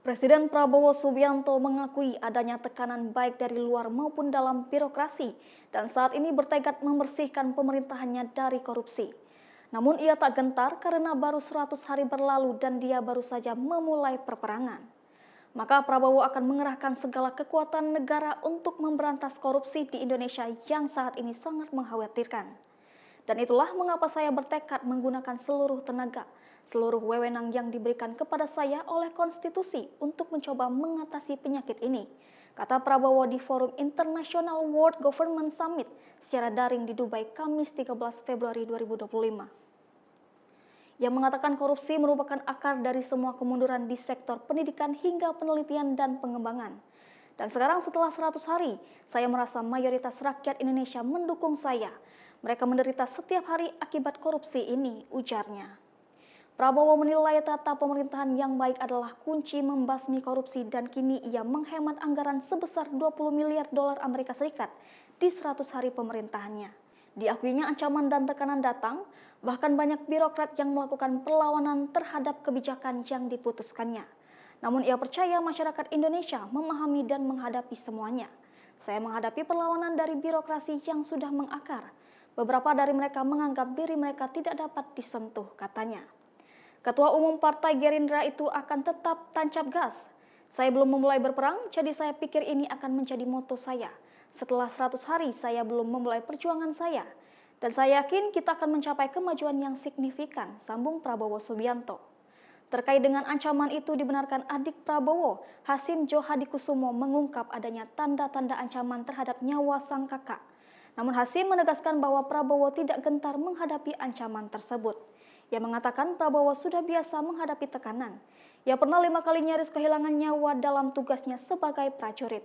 Presiden Prabowo Subianto mengakui adanya tekanan baik dari luar maupun dalam birokrasi dan saat ini bertekad membersihkan pemerintahannya dari korupsi. Namun ia tak gentar karena baru 100 hari berlalu dan dia baru saja memulai perperangan. Maka Prabowo akan mengerahkan segala kekuatan negara untuk memberantas korupsi di Indonesia yang saat ini sangat mengkhawatirkan. Dan itulah mengapa saya bertekad menggunakan seluruh tenaga, seluruh wewenang yang diberikan kepada saya oleh konstitusi untuk mencoba mengatasi penyakit ini, kata Prabowo di Forum International World Government Summit secara daring di Dubai Kamis 13 Februari 2025. Yang mengatakan korupsi merupakan akar dari semua kemunduran di sektor pendidikan hingga penelitian dan pengembangan. Dan sekarang setelah 100 hari, saya merasa mayoritas rakyat Indonesia mendukung saya. Mereka menderita setiap hari akibat korupsi ini, ujarnya. Prabowo menilai tata pemerintahan yang baik adalah kunci membasmi korupsi dan kini ia menghemat anggaran sebesar 20 miliar dolar Amerika Serikat di 100 hari pemerintahannya. Diakuinya ancaman dan tekanan datang, bahkan banyak birokrat yang melakukan perlawanan terhadap kebijakan yang diputuskannya. Namun ia percaya masyarakat Indonesia memahami dan menghadapi semuanya. Saya menghadapi perlawanan dari birokrasi yang sudah mengakar. Beberapa dari mereka menganggap diri mereka tidak dapat disentuh, katanya. Ketua Umum Partai Gerindra itu akan tetap tancap gas. Saya belum memulai berperang, jadi saya pikir ini akan menjadi moto saya. Setelah 100 hari, saya belum memulai perjuangan saya. Dan saya yakin kita akan mencapai kemajuan yang signifikan, sambung Prabowo Subianto. Terkait dengan ancaman itu dibenarkan adik Prabowo, Hasim Johadikusumo mengungkap adanya tanda-tanda ancaman terhadap nyawa sang kakak. Namun Hasim menegaskan bahwa Prabowo tidak gentar menghadapi ancaman tersebut. Ia mengatakan Prabowo sudah biasa menghadapi tekanan. Ia pernah 5 kali nyaris kehilangan nyawa dalam tugasnya sebagai prajurit.